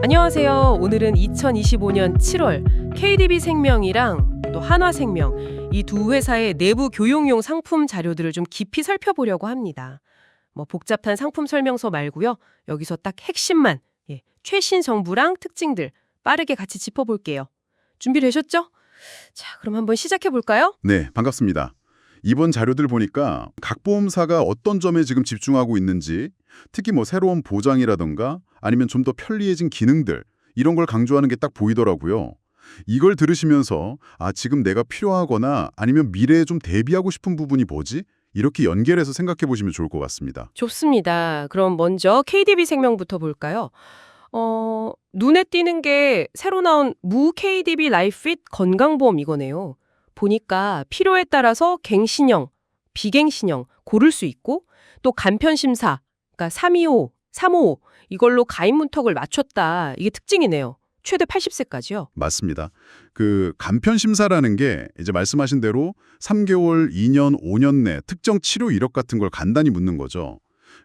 안녕하세요. 오늘은 2025년 7월 KDB 생명이랑 또 한화생명 이 두 회사의 내부 교육용 상품 자료들을 좀 깊이 살펴보려고 합니다. 뭐 복잡한 상품 설명서 말고요. 여기서 딱 핵심만, 최신 정보랑 특징들 빠르게 같이 짚어볼게요. 준비되셨죠? 자, 그럼 한번 시작해 볼까요? 네, 반갑습니다. 이번 자료들 보니까 각 보험사가 어떤 점에 지금 집중하고 있는지, 특히 뭐 새로운 보장이라던가 아니면 좀 더 편리해진 기능들, 이런 걸 강조하는 게 딱 보이더라고요. 이걸 들으시면서 지금 내가 필요하거나 아니면 미래에 좀 대비하고 싶은 부분이 뭐지? 이렇게 연결해서 생각해 보시면 좋을 것 같습니다. 좋습니다. 그럼 먼저 KDB 생명부터 볼까요? 눈에 띄는 게 새로 나온 무 KDB 라이프핏 건강보험 이거네요. 보니까 필요에 따라서 갱신형, 비갱신형 고를 수 있고 또 간편심사, 그러니까 325, 355 이걸로 가입 문턱을 맞췄다. 이게 특징이네요. 최대 80세까지요. 맞습니다. 그 간편 심사라는 게 이제 말씀하신 대로 3개월, 2년, 5년 내 특정 치료 이력 같은 걸 간단히 묻는 거죠.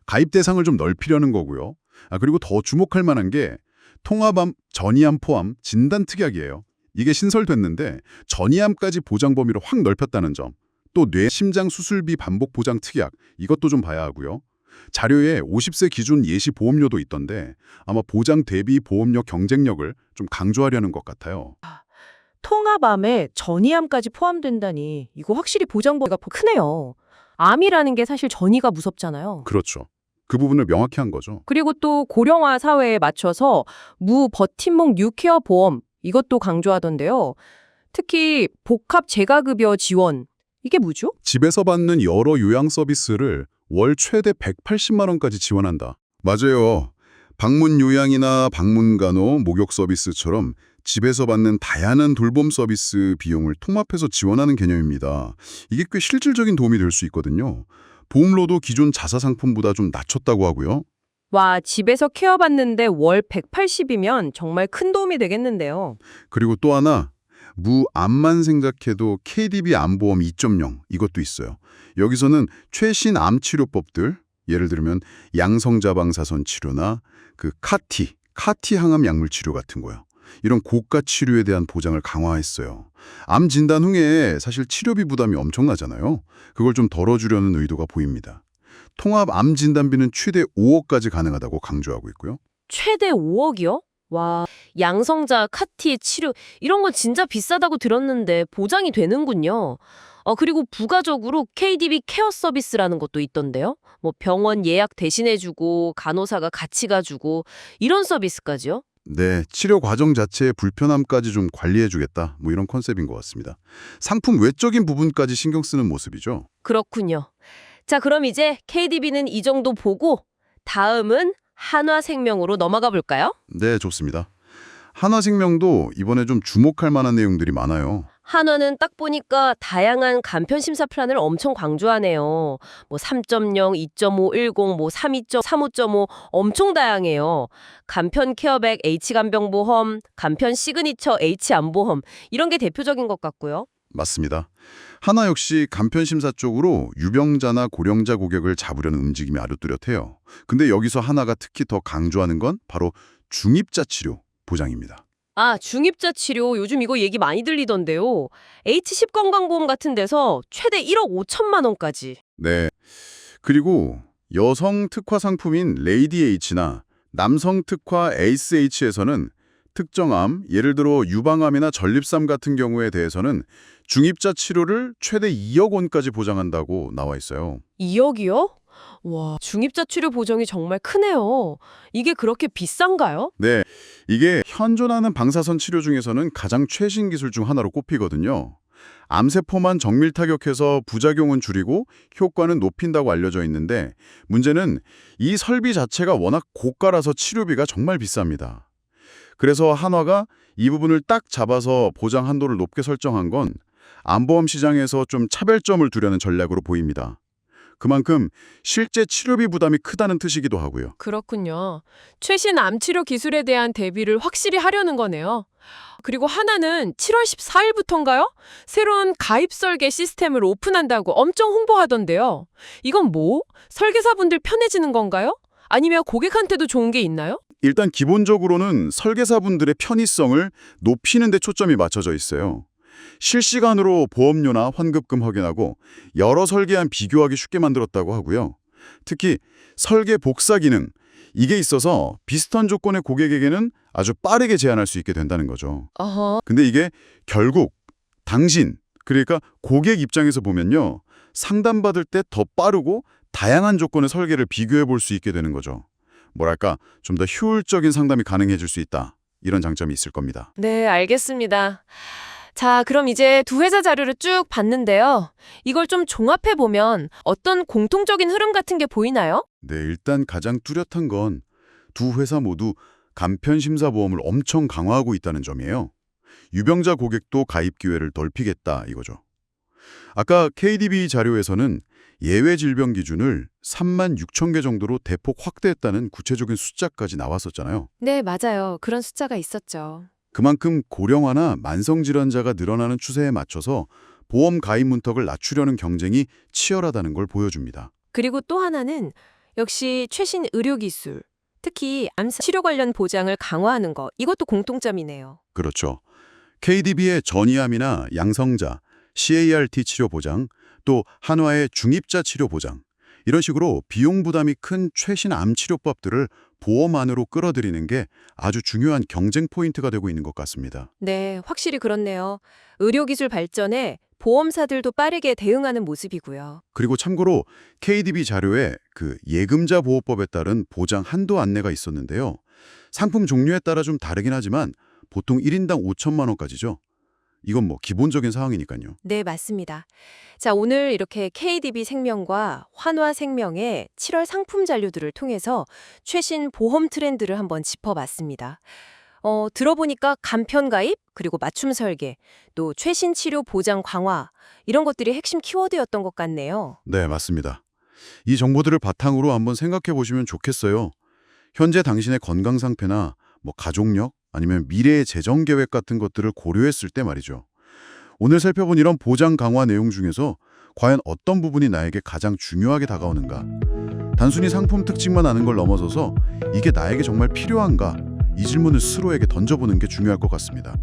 가입 대상을 좀 넓히려는 거고요. 그리고 더 주목할 만한 게 통합암, 전이암 포함 진단 특약이에요. 이게 신설됐는데 전이암까지 보장 범위를 확 넓혔다는 점. 또 뇌 심장 수술비 반복 보장 특약, 이것도 좀 봐야 하고요. 자료에 50세 기준 예시 보험료도 있던데 아마 보장 대비 보험료 경쟁력을 좀 강조하려는 것 같아요. 통합암에 전이암까지 포함된다니 이거 확실히 보장 범위가 크네요. 암이라는 게 사실 전이가 무섭잖아요. 그렇죠. 그 부분을 명확히 한 거죠. 그리고 또 고령화 사회에 맞춰서 무 버팀목 뉴케어 보험 이것도 강조하던데요. 특히 복합 재가급여 지원 이게 뭐죠? 집에서 받는 여러 요양 서비스를 월 최대 180만 원까지 지원한다. 맞아요. 방문 요양이나 방문 간호, 목욕 서비스처럼 집에서 받는 다양한 돌봄 서비스 비용을 통합해서 지원하는 개념입니다. 이게 꽤 실질적인 도움이 될 수 있거든요. 보험료도 기존 자사 상품보다 좀 낮췄다고 하고요. 와, 집에서 케어받는데 월 180이면 정말 큰 도움이 되겠는데요. 그리고 또 하나, 무암만 생각해도 KDB 암보험 2.0 이것도 있어요. 여기서는 최신 암 치료법들, 예를 들면 양성자방사선 치료나 그 카티 항암 약물 치료 같은 거요. 이런 고가 치료에 대한 보장을 강화했어요. 암 진단 후에 사실 치료비 부담이 엄청나잖아요. 그걸 좀 덜어주려는 의도가 보입니다. 통합 암 진단비는 최대 5억까지 가능하다고 강조하고 있고요. 최대 5억이요? 와, 양성자, 카티, 치료 이런 건 진짜 비싸다고 들었는데 보장이 되는군요. 그리고 부가적으로 KDB 케어 서비스라는 것도 있던데요. 뭐 병원 예약 대신해주고 간호사가 같이 가주고 이런 서비스까지요? 네, 치료 과정 자체의 불편함까지 좀 관리해주겠다. 뭐 이런 컨셉인 것 같습니다. 상품 외적인 부분까지 신경 쓰는 모습이죠. 그렇군요. 자, 그럼 이제 KDB는 이 정도 보고 다음은 한화생명으로 넘어가 볼까요? 네, 좋습니다. 한화생명도 이번에 좀 주목할 만한 내용들이 많아요. 한화는 딱 보니까 다양한 간편 심사 플랜을 엄청 강조하네요. 뭐 3.0, 2.5, 10, 뭐 3.2, 3.5.5 엄청 다양해요. 간편 케어백 H간병보험, 간편 시그니처 H안보험 이런 게 대표적인 것 같고요. 맞습니다. 한화 역시 간편심사 쪽으로 유병자나 고령자 고객을 잡으려는 움직임이 아주 뚜렷해요. 근데 여기서 한화가 특히 더 강조하는 건 바로 중입자 치료 보장입니다. 중입자 치료 요즘 이거 얘기 많이 들리던데요. H10 건강보험 같은 데서 최대 1억 5천만 원까지. 네. 그리고 여성 특화 상품인 레이디 H나 남성 특화 에이스 H에서는 특정암, 예를 들어 유방암이나 전립삼 같은 경우에 대해서는 중입자 치료를 최대 2억 원까지 보장한다고 나와 있어요. 2억이요? 와, 중입자 치료 보정이 정말 크네요. 이게 그렇게 비싼가요? 네, 이게 현존하는 방사선 치료 중에서는 가장 최신 기술 중 하나로 꼽히거든요. 암세포만 정밀 타격해서 부작용은 줄이고 효과는 높인다고 알려져 있는데 문제는 이 설비 자체가 워낙 고가라서 치료비가 정말 비쌉니다. 그래서 한화가 이 부분을 딱 잡아서 보장 한도를 높게 설정한 건 암보험 시장에서 좀 차별점을 두려는 전략으로 보입니다. 그만큼 실제 치료비 부담이 크다는 뜻이기도 하고요. 그렇군요. 최신 암치료 기술에 대한 대비를 확실히 하려는 거네요. 그리고 하나는 7월 14일부터인가요? 새로운 가입 설계 시스템을 오픈한다고 엄청 홍보하던데요. 이건 뭐? 설계사분들 편해지는 건가요? 아니면 고객한테도 좋은 게 있나요? 일단 기본적으로는 설계사분들의 편의성을 높이는 데 초점이 맞춰져 있어요. 실시간으로 보험료나 환급금 확인하고 여러 설계안 비교하기 쉽게 만들었다고 하고요. 특히 설계 복사 기능, 이게 있어서 비슷한 조건의 고객에게는 아주 빠르게 제안할 수 있게 된다는 거죠. 어허. 근데 이게 결국 당신, 그러니까 고객 입장에서 보면요. 상담받을 때 더 빠르고 다양한 조건의 설계를 비교해 볼 수 있게 되는 거죠. 뭐랄까, 좀 더 효율적인 상담이 가능해질 수 있다. 이런 장점이 있을 겁니다. 네, 알겠습니다. 자, 그럼 이제 두 회사 자료를 쭉 봤는데요. 이걸 좀 종합해 보면 어떤 공통적인 흐름 같은 게 보이나요? 네, 일단 가장 뚜렷한 건 두 회사 모두 간편 심사 보험을 엄청 강화하고 있다는 점이에요. 유병자 고객도 가입 기회를 넓히겠다 이거죠. 아까 KDB 자료에서는 예외 질병 기준을 36,000개 정도로 대폭 확대했다는 구체적인 숫자까지 나왔었잖아요. 네, 맞아요. 그런 숫자가 있었죠. 그만큼 고령화나 만성질환자가 늘어나는 추세에 맞춰서 보험 가입 문턱을 낮추려는 경쟁이 치열하다는 걸 보여줍니다. 그리고 또 하나는 역시 최신 의료기술, 특히 암 치료 관련 보장을 강화하는 거, 이것도 공통점이네요. 그렇죠. KDB의 전이암이나 양성자, CART 치료 보장, 또 한화의 중입자 치료 보장, 이런 식으로 비용 부담이 큰 최신 암 치료법들을 보험 안으로 끌어들이는 게 아주 중요한 경쟁 포인트가 되고 있는 것 같습니다. 네, 확실히 그렇네요. 의료기술 발전에 보험사들도 빠르게 대응하는 모습이고요. 그리고 참고로 KDB 자료에 그 예금자 보호법에 따른 보장 한도 안내가 있었는데요. 상품 종류에 따라 좀 다르긴 하지만 보통 1인당 5천만 원까지죠. 이건 뭐 기본적인 사항이니까요. 네, 맞습니다. 자, 오늘 이렇게 KDB 생명과 환화생명의 7월 상품 잔료들을 통해서 최신 보험 트렌드를 한번 짚어봤습니다. 들어보니까 간편 가입, 그리고 맞춤 설계, 또 최신 치료 보장 강화, 이런 것들이 핵심 키워드였던 것 같네요. 네, 맞습니다. 이 정보들을 바탕으로 한번 생각해 보시면 좋겠어요. 현재 당신의 건강 상태나 뭐 가족력, 아니면 미래의 재정 계획 같은 것들을 고려했을 때 말이죠. 오늘 살펴본 이런 보장 강화 내용 중에서 과연 어떤 부분이 나에게 가장 중요하게 다가오는가? 단순히 상품 특징만 아는 걸 넘어서서 이게 나에게 정말 필요한가? 이 질문을 스스로에게 던져보는 게 중요할 것 같습니다.